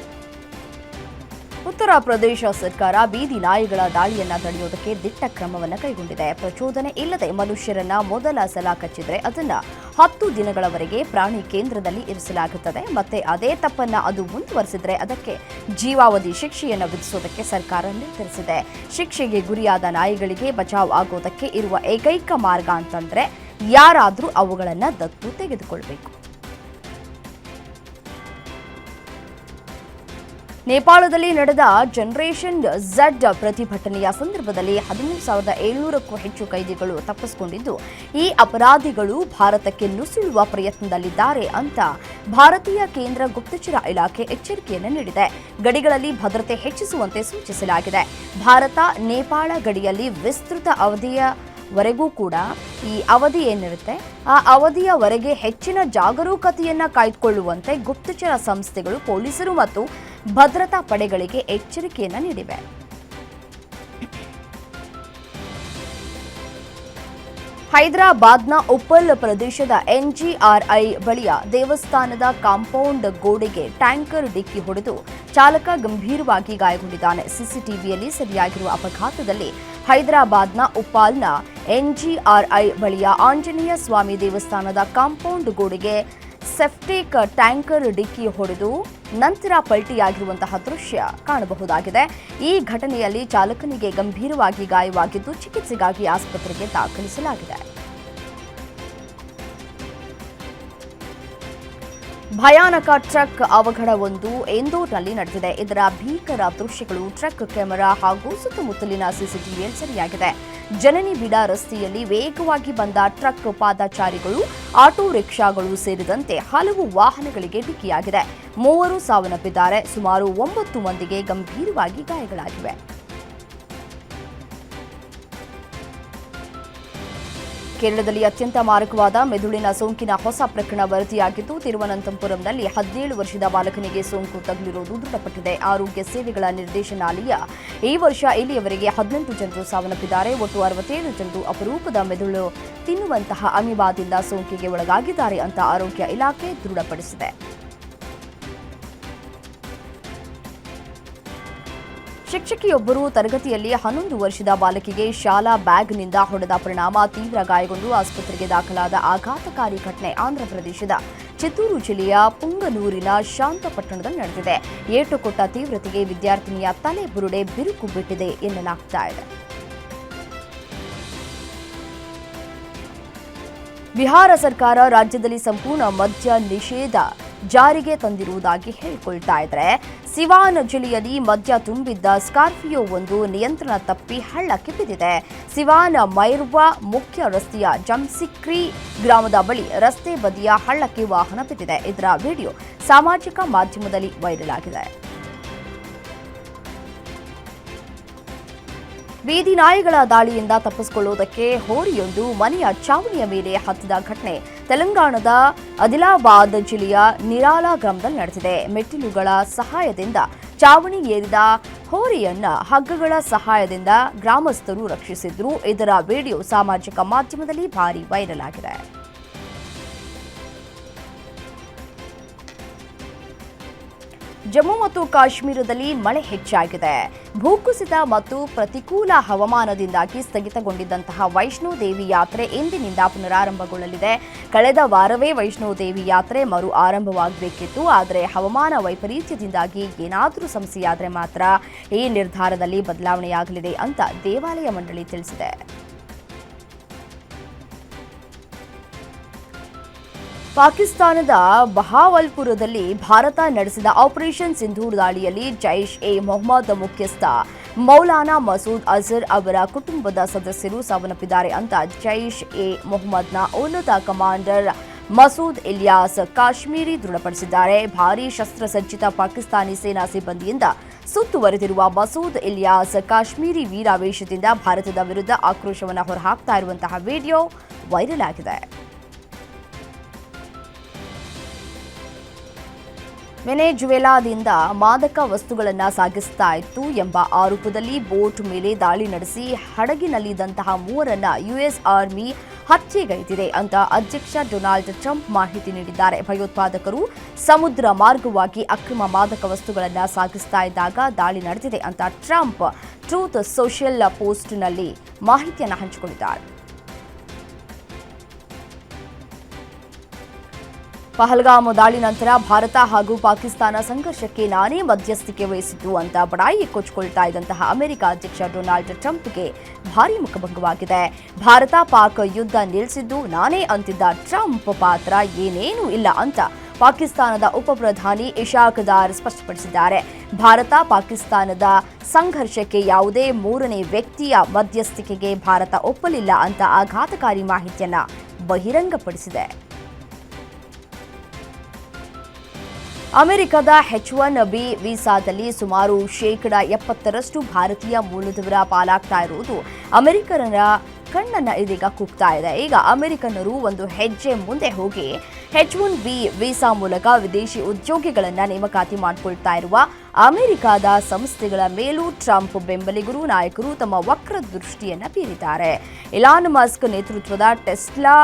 ಉತ್ತರ ಪ್ರದೇಶ ಸರ್ಕಾರ ಬೀದಿ ನಾಯಿಗಳ ದಾಳಿಯನ್ನ ತಡೆಯುವುದಕ್ಕೆ ದಿಟ್ಟ ಕ್ರಮವನ್ನು ಕೈಗೊಂಡಿದೆ. ಪ್ರಚೋದನೆ ಇಲ್ಲದೆ ಮನುಷ್ಯರನ್ನ ಮೊದಲ ಸಲ ಕಚ್ಚಿದ್ರೆ ಅದನ್ನ 10 ದಿನಗಳವರೆಗೆ ಪ್ರಾಣಿ ಕೇಂದ್ರದಲ್ಲಿ ಇರಿಸಲಾಗುತ್ತದೆ. ಮತ್ತೆ ಅದೇ ತಪ್ಪನ್ನ ಅದು ಮುಂದುವರೆಸಿದ್ರೆ ಅದಕ್ಕೆ ಜೀವಾವಧಿ ಶಿಕ್ಷೆಯನ್ನು ವಿಧಿಸುವುದಕ್ಕೆ ಸರ್ಕಾರ ನಿರ್ಧರಿಸಿದೆ. ಶಿಕ್ಷೆಗೆ ಗುರಿಯಾದ ನಾಯಿಗಳಿಗೆ ಬಚಾವ್ ಆಗೋದಕ್ಕೆ ಇರುವ ಏಕೈಕ ಮಾರ್ಗ ಅಂತಂದ್ರೆ ಯಾರಾದರೂ ಅವುಗಳನ್ನ ದತ್ತು ತೆಗೆದುಕೊಳ್ಬೇಕು. ನೇಪಾಳದಲ್ಲಿ ನಡೆದ ಜನರೇಷನ್ ಝಡ್ ಪ್ರತಿಭಟನೆಯ ಸಂದರ್ಭದಲ್ಲಿ 13,700ಕ್ಕೂ ಹೆಚ್ಚು ಕೈದಿಗಳು ತಪ್ಪಿಸಿಕೊಂಡಿದ್ದು, ಈ ಅಪರಾಧಿಗಳು ಭಾರತಕ್ಕೆ ನುಸುಳುವ ಪ್ರಯತ್ನದಲ್ಲಿದ್ದಾರೆ ಅಂತ ಭಾರತೀಯ ಕೇಂದ್ರ ಗುಪ್ತಚರ ಇಲಾಖೆ ಎಚ್ಚರಿಕೆಯನ್ನು ನೀಡಿದೆ. ಗಡಿಗಳಲ್ಲಿ ಭದ್ರತೆ ಹೆಚ್ಚಿಸುವಂತೆ ಸೂಚಿಸಲಾಗಿದೆ. ಭಾರತ ನೇಪಾಳ ಗಡಿಯಲ್ಲಿ ವಿಸ್ತೃತ ಅವಧಿಯವರೆಗೂ ಕೂಡ ಈ ಅವಧಿ ಏನಿರುತ್ತೆ ಆ ಅವಧಿಯವರೆಗೆ ಹೆಚ್ಚಿನ ಜಾಗರೂಕತೆಯನ್ನ ಕಾಯ್ದುಕೊಳ್ಳುವಂತೆ ಗುಪ್ತಚರ ಸಂಸ್ಥೆಗಳು ಪೊಲೀಸರು ಮತ್ತು ಭದ್ರತಾ ಪಡೆಗಳಿಗೆ ಎಚ್ಚರಿಕೆಯನ್ನು ನೀಡಿವೆ. ಹೈದರಾಬಾದ್ನ ಉಪ್ಪಲ್ ಪ್ರದೇಶದ ಎನ್ಜಿಆರ್ಐ ಬಳಿಯ ದೇವಸ್ಥಾನದ ಕಾಂಪೌಂಡ್ ಗೋಡೆಗೆ ಟ್ಯಾಂಕರ್ ಡಿಕ್ಕಿ ಹೊಡೆದು ಚಾಲಕ ಗಂಭೀರವಾಗಿ ಗಾಯಗೊಂಡಿದ್ದಾನೆ. ಸಿಸಿಟಿವಿಯಲ್ಲಿ ಸೆರೆಯಾಗಿರುವ ಅಪಘಾತದಲ್ಲಿ ಹೈದರಾಬಾದ್ನ ಉಪ್ಪಾಲ್ನ ಎನ್ಜಿಆರ್ಐ ಬಳಿಯ ಆಂಜನೇಯ ಸ್ವಾಮಿ ದೇವಸ್ಥಾನದ ಕಾಂಪೌಂಡ್ ಗೋಡೆಗೆ ಸೆಪ್ಟಿಕ್ ಟ್ಯಾಂಕರ್ ಡಿಕ್ಕಿ ಹೊಡೆದು ನಂತರ ಪಲ್ಟಿಯಾಗಿರುವಂತಹ ದೃಶ್ಯ ಕಾಣಬಹುದಾಗಿದೆ. ಈ ಘಟನೆಯಲ್ಲಿ ಚಾಲಕನಿಗೆ ಗಂಭೀರವಾಗಿ ಗಾಯವಾಗಿದ್ದು ಚಿಕಿತ್ಸೆಗಾಗಿ ಆಸ್ಪತ್ರೆಗೆ ದಾಖಲಿಸಲಾಗಿದೆ. ಭಯಾನಕ ಟ್ರಕ್ ಅವಘಡವೊಂದು ಇಂದೋರ್ನಲ್ಲಿ ನಡೆದಿದೆ. ಇದರ ಭೀಕರ ದೃಶ್ಯಗಳು ಟ್ರಕ್ ಕ್ಯಾಮೆರಾ ಹಾಗೂ ಸುತ್ತಮುತ್ತಲಿನ ಸಿಸಿಟಿವಿಯಲ್ಲಿ ಸೆರೆಯಾಗಿದೆ. ಜನನಿ ಬಿಡ ರಸ್ತೆಯಲ್ಲಿ ವೇಗವಾಗಿ ಬಂದ ಟ್ರಕ್ ಪಾದಚಾರಿಗಳು, ಆಟೋ ರಿಕ್ಷಾಗಳು ಸೇರಿದಂತೆ ಹಲವು ವಾಹನಗಳಿಗೆ ಡಿಕ್ಕಿಯಾಗಿದೆ. 3 ಸಾವನ್ನಪ್ಪಿದ್ದಾರೆ. ಸುಮಾರು 9 ಮಂದಿಗೆ ಗಂಭೀರವಾಗಿ ಗಾಯಗಳಾಗಿವೆ. ಕೇರಳದಲ್ಲಿ ಅತ್ಯಂತ ಮಾರಕವಾದ ಮೆದುಳಿನ ಸೋಂಕಿನ ಹೊಸ ಪ್ರಕರಣ ವರದಿಯಾಗಿದ್ದು, ತಿರುವನಂತಪುರಂನಲ್ಲಿ 17 ವರ್ಷದ ಬಾಲಕನಿಗೆ ಸೋಂಕು ತಗುಲಿರುವುದು ದೃಢಪಟ್ಟಿದೆ. ಆರೋಗ್ಯ ಸೇವೆಗಳ ನಿರ್ದೇಶನಾಲಯ ಈ ವರ್ಷ ಇಲ್ಲಿಯವರೆಗೆ 18 ಜನರು ಸಾವನ್ನಪ್ಪಿದ್ದಾರೆ. ಒಟ್ಟು 67 ಜನರು ಅಪರೂಪದ ಮೆದುಳು ತಿನ್ನುವಂತಹ ಅಮೀಬಾದಿಂದ ಸೋಂಕಿಗೆ ಒಳಗಾಗಿದ್ದಾರೆ ಅಂತ ಆರೋಗ್ಯ ಇಲಾಖೆ ದೃಢಪಡಿಸಿದೆ. ಶಿಕ್ಷಕಿಯೊಬ್ಬರು ತರಗತಿಯಲ್ಲಿ 11 ವರ್ಷದ ಬಾಲಕಿಗೆ ಶಾಲಾ ಬ್ಯಾಗ್ನಿಂದ ಹೊಡೆದ ಪರಿಣಾಮ ತೀವ್ರ ಗಾಯಗೊಂಡು ಆಸ್ಪತ್ರೆಗೆ ದಾಖಲಾದ ಆಘಾತಕಾರಿ ಘಟನೆ ಆಂಧ್ರಪ್ರದೇಶದ ಚಿತ್ತೂರು ಜಿಲ್ಲೆಯ ಪುಂಗನೂರಿನ ಶಾಂತಪಟ್ಟಣದಲ್ಲಿ ನಡೆದಿದೆ. ಏಟು ಕೊಟ್ಟ ತೀವ್ರತೆಗೆ ವಿದ್ಯಾರ್ಥಿನಿಯ ತಲೆ ಬುರುಡೆ ಬಿರುಕು ಬಿಟ್ಟಿದೆ ಎನ್ನಲಾಗ್ತಾ ಇದೆ. ಬಿಹಾರ ಸರ್ಕಾರ ರಾಜ್ಯದಲ್ಲಿ ಸಂಪೂರ್ಣ ಮದ್ಯ ನಿಷೇಧ ಜಾರಿಗೆ ತಂದಿರುವುದಾಗಿ ಹೇಳಿಕೊಳ್ತಾ ಇದ್ದಾರೆ. ಸಿವಾನ್ ಜಿಲ್ಲೆಯಲ್ಲಿ ಮದ್ಯ ತುಂಬಿದ್ದ ಸ್ಕಾರ್ಪಿಯೋ ಒಂದು ನಿಯಂತ್ರಣ ತಪ್ಪಿ ಹಳ್ಳಕ್ಕೆ ಬಿದ್ದಿದೆ. ಸಿವಾನ್ ಮೈರ್ವಾ ಮುಖ್ಯ ರಸ್ತೆಯ ಜಮ್ಸಿಕ್ರಿ ಗ್ರಾಮದ ಬಳಿ ರಸ್ತೆ ಬದಿಯ ಹಳ್ಳಕ್ಕೆ ವಾಹನ ಬಿದ್ದಿದೆ. ಇದರ ವಿಡಿಯೋ ಸಾಮಾಜಿಕ ಮಾಧ್ಯಮದಲ್ಲಿ ವೈರಲ್ ಆಗಿದೆ. ಬೀದಿ ನಾಯಿಗಳ ದಾಳಿಯಿಂದ ತಪ್ಪಿಸಿಕೊಳ್ಳುವುದಕ್ಕೆ ಹೋರಿಯೊಂದು ಮನೆಯ ಚಾವಣಿಯ ಮೇಲೆ ಹತ್ತಿದ ಘಟನೆ ತೆಲಂಗಾಣದ ಆದಿಲಾಬಾದ್ ಜಿಲ್ಲೆಯ ನಿರಾಲಾ ಗ್ರಾಮದಲ್ಲಿ ನಡೆದಿದೆ. ಮೆಟ್ಟಿಲುಗಳ ಸಹಾಯದಿಂದ ಚಾವಣಿ ಏರಿದ ಹೋರಿಯನ್ನ ಹಗ್ಗಗಳ ಸಹಾಯದಿಂದ ಗ್ರಾಮಸ್ಥರು ರಕ್ಷಿಸಿದ್ರು. ಇದರ ವಿಡಿಯೋ ಸಾಮಾಜಿಕ ಮಾಧ್ಯಮದಲ್ಲಿ ಭಾರೀ ವೈರಲ್ ಆಗಿದೆ. ಜಮ್ಮು ಮತ್ತು ಕಾಶ್ಮೀರದಲ್ಲಿ ಮಳೆ ಹೆಚ್ಚಾಗಿದೆ. ಭೂಕುಸಿತ ಮತ್ತು ಪ್ರತಿಕೂಲ ಹವಾಮಾನದಿಂದಾಗಿ ಸ್ಥಗಿತಗೊಂಡಿದ್ದಂತಹ ವೈಷ್ಣೋದೇವಿ ಯಾತ್ರೆ ಇಂದಿನಿಂದ ಪುನರಾರಂಭಗೊಳ್ಳಲಿದೆ. ಕಳೆದ ವಾರವೇ ವೈಷ್ಣೋದೇವಿ ಯಾತ್ರೆ ಮರು ಆರಂಭವಾಗಬೇಕಿತ್ತು. ಆದರೆ ಹವಾಮಾನ ವೈಪರೀತ್ಯದಿಂದಾಗಿ ಏನಾದರೂ ಸಮಸ್ಯೆಯಾದರೆ ಮಾತ್ರ ಈ ನಿರ್ಧಾರದಲ್ಲಿ ಬದಲಾವಣೆಯಾಗಲಿದೆ ಅಂತ ದೇವಾಲಯ ಮಂಡಳಿ ತಿಳಿಸಿದೆ. ಪಾಕಿಸ್ತಾನದ ಬಹಾವಲ್ಪುರದಲ್ಲಿ ಭಾರತ ನಡೆಸಿದ ಆಪರೇಷನ್ ಸಿಂಧೂರ್ ದಾಳಿಯಲ್ಲಿ ಜೈಷ್ ಎ ಮೊಹಮ್ಮದ್ ಮುಖ್ಯಸ್ಥ ಮೌಲಾನಾ ಮಸೂದ್ ಅಜರ್ ಅವರ ಕುಟುಂಬದ ಸದಸ್ಯರು ಸಾವನ್ನಪ್ಪಿದ್ದಾರೆ ಅಂತ ಜೈಷ್ ಎ ಮೊಹಮ್ಮದ್ನ ಉನ್ನತ ಕಮಾಂಡರ್ ಮಸೂದ್ ಇಲಿಯಾಸ್ ಕಾಶ್ಮೀರಿ ದೃಢಪಡಿಸಿದ್ದಾರೆ. ಭಾರೀ ಶಸ್ತ್ರಸಜ್ಜಿತ ಪಾಕಿಸ್ತಾನಿ ಸೇನಾ ಸಿಬ್ಬಂದಿಯಿಂದ ಸುತ್ತುವರೆದಿರುವ ಮಸೂದ್ ಇಲಿಯಾಸ್ ಕಾಶ್ಮೀರಿ ವೀರಾವೇಶದಿಂದ ಭಾರತದ ವಿರುದ್ಧ ಆಕ್ರೋಶವನ್ನು ಹೊರಹಾಕ್ತಾ ಇರುವಂತಹ ವಿಡಿಯೋ ವೈರಲ್ ಆಗಿದೆ. ವೆನೆಜುವೆಲಾದಿಂದ ಮಾದಕ ವಸ್ತುಗಳನ್ನು ಸಾಗಿಸ್ತಾ ಇತ್ತು ಎಂಬ ಆರೋಪದಲ್ಲಿ ಬೋಟ್ ಮೇಲೆ ದಾಳಿ ನಡೆಸಿ ಹಡಗಿನಲ್ಲಿದ್ದಂತಹ 3ರನ್ನ ಯುಎಸ್ ಆರ್ಮಿ ಹತ್ಯೆಗೈದಿದೆ ಅಂತ ಅಧ್ಯಕ್ಷ ಡೊನಾಲ್ಡ್ ಟ್ರಂಪ್ ಮಾಹಿತಿ ನೀಡಿದ್ದಾರೆ. ಭಯೋತ್ಪಾದಕರು ಸಮುದ್ರ ಮಾರ್ಗವಾಗಿ ಅಕ್ರಮ ಮಾದಕ ವಸ್ತುಗಳನ್ನು ಸಾಗಿಸ್ತಾ ಇದ್ದಾಗ ದಾಳಿ ನಡೆದಿದೆ ಅಂತ ಟ್ರಂಪ್ ಟ್ರೂತ್ ಸೋಷಿಯಲ್ ಪೋಸ್ಟ್ನಲ್ಲಿ ಮಾಹಿತಿಯನ್ನು ಹಂಚಿಕೊಂಡಿದ್ದಾರೆ. ಪಹಲ್ಗಾಮ್ ದಾಳಿ ನಂತರ ಭಾರತ ಹಾಗೂ ಪಾಕಿಸ್ತಾನ ಸಂಘರ್ಷಕ್ಕೆ ನಾನೇ ಮಧ್ಯಸ್ಥಿಕೆ ವಹಿಸಿದ್ದು ಅಂತ ಬಡಾಯಿ ಕೊಚ್ಚಿಕೊಳ್ತಾ ಇದ್ದಂತಹ ಅಮೆರಿಕ ಅಧ್ಯಕ್ಷ ಡೊನಾಲ್ಡ್ ಟ್ರಂಪ್ಗೆ ಭಾರೀ ಮುಖಭಂಗವಾಗಿದೆ. ಭಾರತ ಪಾಕ್ ಯುದ್ಧ ನಿಲ್ಲಿಸಿದ್ದು ನಾನೇ ಅಂತಿದ್ದ ಟ್ರಂಪ್ ಪಾತ್ರ ಏನೇನೂ ಇಲ್ಲ ಅಂತ ಪಾಕಿಸ್ತಾನದ ಉಪಪ್ರಧಾನಿ ಇಶಾಕ್ ದಾರ್ ಸ್ಪಷ್ಟಪಡಿಸಿದ್ದಾರೆ. ಭಾರತ ಪಾಕಿಸ್ತಾನದ ಸಂಘರ್ಷಕ್ಕೆ ಯಾವುದೇ 3ನೇ ವ್ಯಕ್ತಿಯ ಮಧ್ಯಸ್ಥಿಕೆಗೆ ಭಾರತ ಒಪ್ಪಲಿಲ್ಲ ಅಂತ ಆಘಾತಕಾರಿ ಮಾಹಿತಿಯನ್ನ ಬಹಿರಂಗಪಡಿಸಿದೆ. ಅಮೆರಿಕದ H-1B ವೀಸಾದಲ್ಲಿ ಸುಮಾರು 70% ಭಾರತೀಯ ಮೂಲದವರ ಪಾಲಾಗ್ತಾ ಇರುವುದು ಅಮೆರಿಕನ್ನರ ಕಣ್ಣನ್ನ ಇದೀಗ ಕುಗ್ತಾ ಇದೆ. ಈಗ ಅಮೆರಿಕನ್ನರು ಒಂದು ಹೆಜ್ಜೆ ಮುಂದೆ ಹೋಗಿ H-1B ವೀಸಾ ಮೂಲಕ ವಿದೇಶಿ ಉದ್ಯೋಗಿಗಳನ್ನ ನೇಮಕಾತಿ ಮಾಡಿಕೊಳ್ತಾ ಇರುವ ಅಮೆರಿಕದ ಸಂಸ್ಥೆಗಳ ಮೇಲೂ ಟ್ರಂಪ್ ಬೆಂಬಲಿಗರು ನಾಯಕರು ತಮ್ಮ ವಕ್ರ ದೃಷ್ಟಿಯನ್ನ ಬೀರಿದ್ದಾರೆ. ಇಲಾನ್ ಮಸ್ಕ್ ನೇತೃತ್ವದ ಟೆಸ್ಲಾ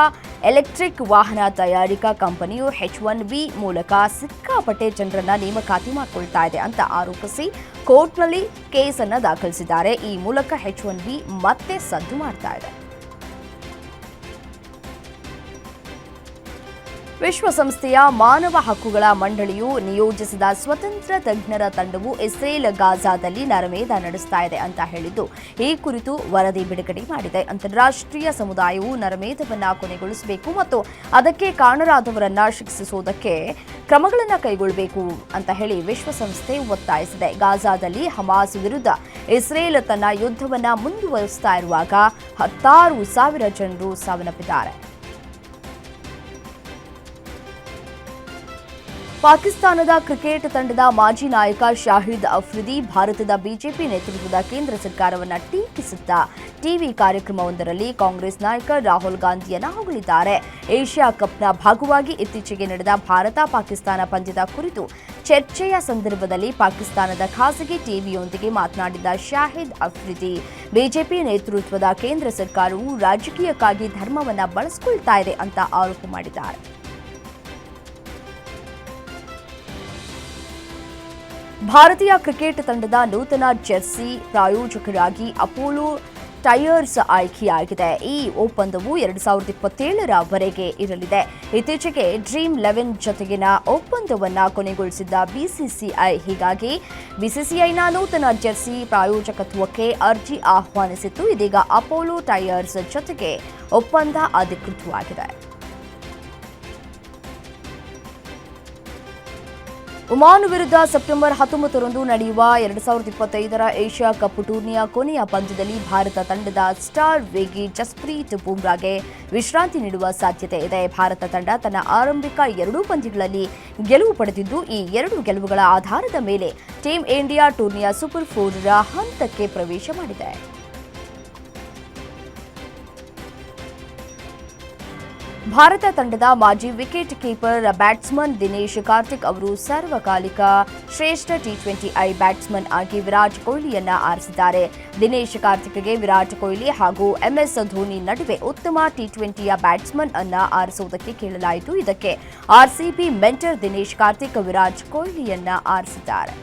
ಎಲೆಕ್ಟ್ರಿಕ್ ವಾಹನ ತಯಾರಿಕಾ ಕಂಪನಿಯು H-1B ಮೂಲಕ ಸಿಕ್ಕಾಪಟ್ಟೆ ಜನರನ್ನ ನೇಮಕಾತಿ ಮಾಡಿಕೊಳ್ತಾ ಇದೆ ಅಂತ ಆರೋಪಿಸಿ ಕೋರ್ಟ್ನಲ್ಲಿ ಕೇಸನ್ನು ದಾಖಲಿಸಿದ್ದಾರೆ. ಈ ಮೂಲಕ H-1B ಮತ್ತೆ ಸದ್ದು ಮಾಡ್ತಾ ಇದೆ. ವಿಶ್ವಸಂಸ್ಥೆಯ ಮಾನವ ಹಕ್ಕುಗಳ ಮಂಡಳಿಯು ನಿಯೋಜಿಸಿದ ಸ್ವತಂತ್ರ ತಜ್ಞರ ತಂಡವು ಇಸ್ರೇಲ್ ಗಾಜಾದಲ್ಲಿ ನರಮೇಧ ನಡೆಸ್ತಾ ಇದೆ ಅಂತ ಹೇಳಿದ್ದು ಈ ಕುರಿತು ವರದಿ ಬಿಡುಗಡೆ ಮಾಡಿದೆ. ಅಂತಾರಾಷ್ಟ್ರೀಯ ಸಮುದಾಯವು ನರಮೇಧವನ್ನು ಕೊನೆಗೊಳಿಸಬೇಕು ಮತ್ತು ಅದಕ್ಕೆ ಕಾರಣರಾದವರನ್ನ ಶಿಕ್ಷಿಸುವುದಕ್ಕೆ ಕ್ರಮಗಳನ್ನು ಕೈಗೊಳ್ಳಬೇಕು ಅಂತ ಹೇಳಿ ವಿಶ್ವಸಂಸ್ಥೆ ಒತ್ತಾಯಿಸಿದೆ. ಗಾಜಾದಲ್ಲಿ ಹಮಾಸ್ ವಿರುದ್ಧ ಇಸ್ರೇಲ್ ತನ್ನ ಯುದ್ಧವನ್ನು ಮುಂದುವರಿಸ್ತಾ ಇರುವಾಗ 16,000 ಜನರು ಸಾವನ್ನಪ್ಪಿದ್ದಾರೆ. ಪಾಕಿಸ್ತಾನದ ಕ್ರಿಕೆಟ್ ತಂಡದ ಮಾಜಿ ನಾಯಕ ಶಾಹಿದ್ ಅಫ್ರಿದಿ ಭಾರತದ ಬಿಜೆಪಿ ನೇತೃತ್ವದ ಕೇಂದ್ರ ಸರ್ಕಾರವನ್ನು ಟೀಕಿಸುತ್ತಾ ಟಿವಿ ಕಾರ್ಯಕ್ರಮವೊಂದರಲ್ಲಿ ಕಾಂಗ್ರೆಸ್ ನಾಯಕ ರಾಹುಲ್ ಗಾಂಧಿಯನ್ನ ಹೊಗಳಿದ್ದಾರೆ. ಏಷ್ಯಾ ಕಪ್ನ ಭಾಗವಾಗಿ ಇತ್ತೀಚೆಗೆ ನಡೆದ ಭಾರತ-ಪಾಕಿಸ್ತಾನ ಪಂದ್ಯದ ಕುರಿತು ಚರ್ಚೆಯ ಸಂದರ್ಭದಲ್ಲಿ ಪಾಕಿಸ್ತಾನದ ಖಾಸಗಿ ಟಿವಿಯೊಂದಿಗೆ ಮಾತನಾಡಿದ ಶಾಹಿದ್ ಅಫ್ರಿದಿ, ಬಿಜೆಪಿ ನೇತೃತ್ವದ ಕೇಂದ್ರ ಸರ್ಕಾರವು ರಾಜಕೀಯಕ್ಕಾಗಿ ಧರ್ಮವನ್ನ ಬಳಸಿಕೊಳ್ತಾ ಇದೆ ಅಂತ ಆರೋಪ ಮಾಡಿದ್ದಾರೆ. ಭಾರತೀಯ ಕ್ರಿಕೆಟ್ ತಂಡದ ನೂತನ ಜೆರ್ಸಿ ಪ್ರಾಯೋಜಕರಾಗಿ ಅಪೋಲೋ ಟೈರ್ಸ್ ಆಯ್ಕೆಯಾಗಿದೆ. ಈ ಒಪ್ಪಂದವು 2027 ಇರಲಿದೆ. ಇತ್ತೀಚೆಗೆ ಡ್ರೀಮ್ 11 ಜೊತೆಗಿನ ಒಪ್ಪಂದವನ್ನು ಕೊನೆಗೊಳಿಸಿದ್ದ ಬಿಸಿಸಿಐ, ಹೀಗಾಗಿ ಬಿಸಿಸಿಐನ ನೂತನ ಜೆರ್ಸಿ ಪ್ರಾಯೋಜಕತ್ವಕ್ಕೆ ಅರ್ಜಿ ಆಹ್ವಾನಿಸಿತ್ತು. ಇದೀಗ ಅಪೋಲೋ ಟೈರ್ಸ್ ಜೊತೆಗೆ ಒಪ್ಪಂದ ಅಧಿಕೃತವಾಗಿದೆ. ಒಮಾನ್ ವಿರುದ್ಧ ಸೆಪ್ಟೆಂಬರ್ 19ರಂದು ನಡೆಯುವ 2025 ಏಷ್ಯಾ ಕಪ್ ಟೂರ್ನಿಯ ಕೊನೆಯ ಪಂದ್ಯದಲ್ಲಿ ಭಾರತ ತಂಡದ ಸ್ಟಾರ್ ವೇಗಿ ಜಸ್ಪ್ರೀತ್ ಬೂಮ್ರಾಗೆ ವಿಶ್ರಾಂತಿ ನೀಡುವ ಸಾಧ್ಯತೆ ಇದೆ. ಭಾರತ ತಂಡ ತನ್ನ ಆರಂಭಿಕ 2 ಪಂದ್ಯಗಳಲ್ಲಿ ಗೆಲುವು ಪಡೆದಿದ್ದು, ಈ 2 ಗೆಲುವುಗಳ ಆಧಾರದ ಮೇಲೆ ಟೀಮ್ ಇಂಡಿಯಾ ಟೂರ್ನಿಯ ಸೂಪರ್ 4ರ ಹಂತಕ್ಕೆ ಪ್ರವೇಶ ಮಾಡಿದೆ. ಭಾರತ ತಂಡದ ಮಾಜಿ wicket keeper batsman Dinesh Karthik ಅವರು ಸಾರ್ವಕಾಲಿಕ ಶ್ರೇಷ್ಠ ಟಿ20ಐ ಬ್ಯಾಟ್ಸ್ಮನ್ ಆಗಿ ವಿರಾಟ್ ಕೊಹ್ಲಿಯನ್ನ ಆರಿಸಿದ್ದಾರೆ. ದಿನೇಶ್ ಕಾರ್ತಿಕ್ಗೆ ವಿರಾಟ್ ಕೊಹ್ಲಿ ಹಾಗೂ ಎಂಎಸ್ ಧೋನಿ ನಡುವೆ ಉತ್ತಮ ಟಿ20ಯ ಬ್ಯಾಟ್ಸ್ಮನ್ ಅನ್ನ ಆರಿಸುವುದಕ್ಕೆ ಕೇಳಲಾಯಿತು. ಇದಕ್ಕೆ ಆರ್ಸಿಬಿ ಮೆಂಟರ್ ದಿನೇಶ್ ಕಾರ್ತಿಕ್ ವಿರಾಟ್ ಕೊಹ್ಲಿಯನ್ನ ಆರಿಸಿದ್ದಾರೆ.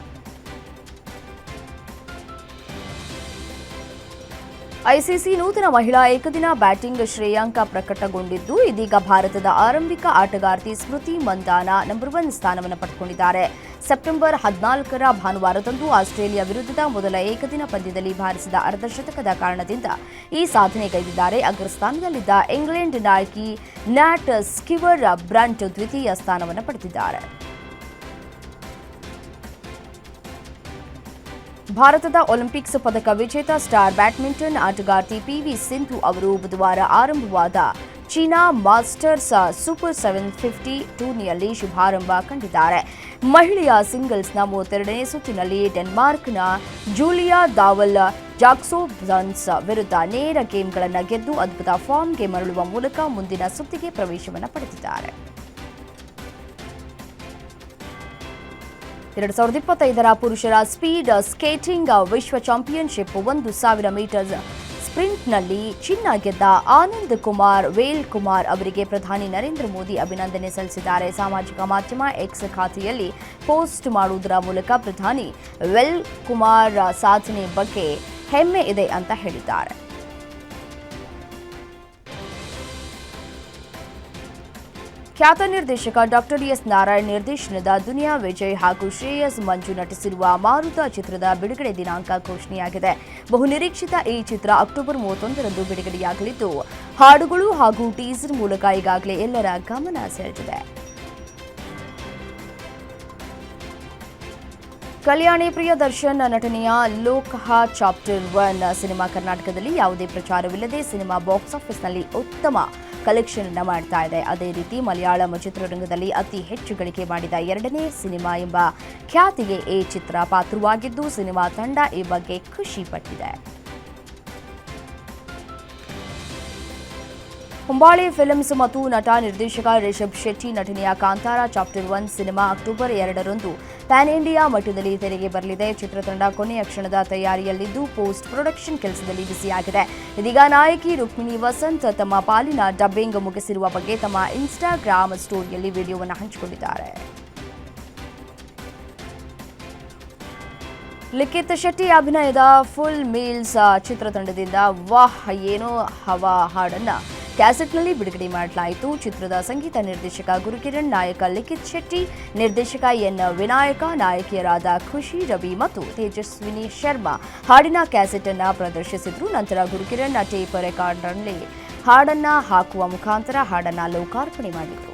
ಐಸಿಸಿ ನೂತನ ಮಹಿಳಾ ಏಕದಿನ ಬ್ಯಾಟಿಂಗ್ ಶ್ರೇಯಾಂಕ ಪ್ರಕಟಗೊಂಡಿದ್ದು, ಇದೀಗ ಭಾರತದ ಆರಂಭಿಕ ಆಟಗಾರ್ತಿ ಸ್ಮೃತಿ ಮಂದಾನ ನಂಬರ್ 1 ಸ್ಥಾನವನ್ನು ಪಡೆದುಕೊಂಡಿದ್ದಾರೆ. ಸೆಪ್ಟೆಂಬರ್ 14ರ ಭಾನುವಾರದಂದು ಆಸ್ಟ್ರೇಲಿಯಾ ವಿರುದ್ಧದ ಮೊದಲ ಏಕದಿನ ಪಂದ್ಯದಲ್ಲಿ ಬಾರಿಸಿದ ಅರ್ಧಶತಕದ ಕಾರಣದಿಂದ ಈ ಸಾಧನೆಗೈದಿದ್ದಾರೆ. ಅಗ್ರಸ್ಥಾನದಲ್ಲಿದ್ದ ಇಂಗ್ಲೆಂಡ್ ನಾಯಕಿ ನ್ಯಾಟ್ ಸ್ಕಿವರ್ ಬ್ರಂಟ್ ದ್ವಿತೀಯ ಸ್ಥಾನವನ್ನು ಪಡೆದಿದ್ದಾರೆ. ಭಾರತದ ಒಲಿಂಪಿಕ್ಸ್ ಪದಕ ವಿಜೇತ ಸ್ಟಾರ್ ಬ್ಯಾಡ್ಮಿಂಟನ್ ಆಟಗಾರ್ತಿ ಪಿವಿ ಸಿಂಧು ಅವರು ಬುಧವಾರ ಆರಂಭವಾದ ಚೀನಾ ಮಾಸ್ಟರ್ಸ್ ಸೂಪರ್ 750 ಟೂರ್ನಿಯಲ್ಲಿ ಶುಭಾರಂಭ ಕಂಡಿದ್ದಾರೆ. ಮಹಿಳೆಯ ಸಿಂಗಲ್ಸ್ನ 32ನೇ ಸುತ್ತಿನಲ್ಲಿ ಡೆನ್ಮಾರ್ಕ್ನ ಜೂಲಿಯಾ ದಾವಲ್ ಜಾಕ್ಸೋಬ್ಸನ್ಸ್ ವಿರುದ್ಧ ನೇರ ಗೇಮ್ಗಳನ್ನು ಗೆದ್ದು ಅದ್ಭುತ ಫಾರ್ಮ್ಗೆ ಮರಳುವ ಮೂಲಕ ಮುಂದಿನ ಸುತ್ತಿಗೆ ಪ್ರವೇಶವನ್ನು ಪಡೆದಿದ್ದಾರೆ. 2025ರ ಪುರುಷರ ಸ್ಪೀಡ್ ಸ್ಕೇಟಿಂಗ್ ವಿಶ್ವ ಚಾಂಪಿಯನ್ಶಿಪ್ 1000 ಮೀಟರ್ ಸ್ಪ್ರಿಂಟ್ನಲ್ಲಿ ಚಿನ್ನ ಗೆದ್ದ ಆನಂದ್ ಕುಮಾರ್ ವೇಲ್ ಕುಮಾರ್ ಅವರಿಗೆ ಪ್ರಧಾನಿ ನರೇಂದ್ರ ಮೋದಿ ಅಭಿನಂದನೆ ಸಲ್ಲಿಸಿದ್ದಾರೆ. ಸಾಮಾಜಿಕ ಮಾಧ್ಯಮ ಎಕ್ಸ್ ಖಾತೆಯಲ್ಲಿ ಪೋಸ್ಟ್ ಮಾಡುವುದರ ಮೂಲಕ ಪ್ರಧಾನಿ ವೇಲ್ ಕುಮಾರ್ ಸಾಧನೆ ಬಗ್ಗೆ ಹೆಮ್ಮೆ ಇದೆ ಅಂತ ಹೇಳಿದ್ದಾರೆ. ಖ್ಯಾತ ನಿರ್ದೇಶಕ ಡಾಕ್ಟರ್ ಎಸ್ ನಾರಾಯಣ್ ನಿರ್ದೇಶನದ ದುನಿಯಾ ವಿಜಯ್ ಹಾಗೂ ಶ್ರೇಯಸ್ ಮಂಜು ನಟಿಸಿರುವ ಮಾರುತ ಚಿತ್ರದ ಬಿಡುಗಡೆ ದಿನಾಂಕ ಘೋಷಣೆಯಾಗಿದೆ. ಬಹುನಿರೀಕ್ಷಿತ ಈ ಚಿತ್ರ ಅಕ್ಟೋಬರ್ 31ರಂದು ಬಿಡುಗಡೆಯಾಗಲಿದ್ದು, ಹಾಡುಗಳು ಹಾಗೂ ಟೀಸರ್ ಮೂಲಕ ಈಗಾಗಲೇ ಎಲ್ಲರ ಗಮನ ಸೆಳೆದಿದೆ. ಕಲ್ಯಾಣಿ ಪ್ರಿಯದರ್ಶನ್ ನಟನೆಯ ಲೋಕಹ ಚಾಪ್ಟರ್ 1 ಸಿನಿಮಾ ಕರ್ನಾಟಕದಲ್ಲಿ ಯಾವುದೇ ಪ್ರಚಾರವಿಲ್ಲದೆ ಸಿನಿಮಾ ಬಾಕ್ಸ್ ಆಫೀಸ್ನಲ್ಲಿ ಉತ್ತಮ ಕಲೆಕ್ಷನ್ ಅನ್ನು ಮಾಡ್ತಾ ಇದೆ. ಅದೇ ರೀತಿ ಮಲಯಾಳಂ ಚಿತ್ರರಂಗದಲ್ಲಿ ಅತಿ ಹೆಚ್ಚು ಗಳಿಕೆ ಮಾಡಿದ 2ನೇ ಸಿನಿಮಾ ಎಂಬ ಖ್ಯಾತಿಗೆ ಈ ಚಿತ್ರ ಪಾತ್ರವಾಗಿದ್ದು, ಸಿನಿಮಾ ತಂಡ ಈ ಬಗ್ಗೆ ಖುಷಿ ಪಟ್ಟಿದೆ. ಹೊಂಬಾಳೆ ಫಿಲ್ಮ್ಸ್ ಮತ್ತು ನಟ ನಿರ್ದೇಶಕ ರಿಷಬ್ ಶೆಟ್ಟಿ ನಟನೆಯ ಕಾಂತಾರ ಚಾಪ್ಟರ್ 1 ಸಿನಿಮಾ ಅಕ್ಟೋಬರ್ 2ರಂದು ಪ್ಯಾನ್ ಇಂಡಿಯಾ ಮಟ್ಟದಲ್ಲಿ ತೆರೆಗೆ ಬರಲಿದೆ. ಚಿತ್ರತಂಡ ಕೊನೆಯ ಕ್ಷಣದ ತಯಾರಿಯಲ್ಲಿದ್ದು, ಪೋಸ್ಟ್ ಪ್ರೊಡಕ್ಷನ್ ಕೆಲಸದಲ್ಲಿ ಬಿಸಿಯಾಗಿದೆ. ಇದೀಗ ನಾಯಕಿ ರುಕ್ಮಿಣಿ ವಸಂತ್ ತಮ್ಮ ಪಾಲಿನ ಡಬ್ಬಿಂಗ್ ಮುಗಿಸಿರುವ ಬಗ್ಗೆ ತಮ್ಮ ಇನ್ಸ್ಟಾಗ್ರಾಮ್ ಸ್ಟೋರಿಯಲ್ಲಿ ವಿಡಿಯೋವನ್ನು ಹಂಚಿಕೊಂಡಿದ್ದಾರೆ. ಲಿಖಿತ್ ಶೆಟ್ಟಿ ಅಭಿನಯದ ಫುಲ್ ಮೀಲ್ಸ್ ಚಿತ್ರತಂಡದಿಂದ ವಾಹ್ ಏನೋ ಹವಾ ಹಾಡನ್ನ ಕ್ಯಾಸೆಟ್ನಲ್ಲಿ ಬಿಡುಗಡೆ ಮಾಡಲಾಯಿತು. ಚಿತ್ರದ ಸಂಗೀತ ನಿರ್ದೇಶಕ ಗುರುಕಿರಣ್, ನಾಯಕ ಲಿಖಿತ್ ಶೆಟ್ಟಿ, ನಿರ್ದೇಶಕ ಎನ್ ವಿನಾಯಕ, ನಾಯಕಿಯರಾದ ಖುಷಿ, ರವಿ ಮತ್ತು ತೇಜಸ್ವಿನಿ ಶರ್ಮಾ ಹಾಡಿನ ಕ್ಯಾಸೆಟ್ ಅನ್ನು ಪ್ರದರ್ಶಿಸಿದ್ರು. ನಂತರ ಗುರುಕಿರಣ್ ಟೇಪ್ ರೆಕಾರ್ಡರ್ನಲ್ಲಿ ಹಾಡನ್ನ ಹಾಕುವ ಮುಖಾಂತರ ಹಾಡನ್ನ ಲೋಕಾರ್ಪಣೆ ಮಾಡಿದರು.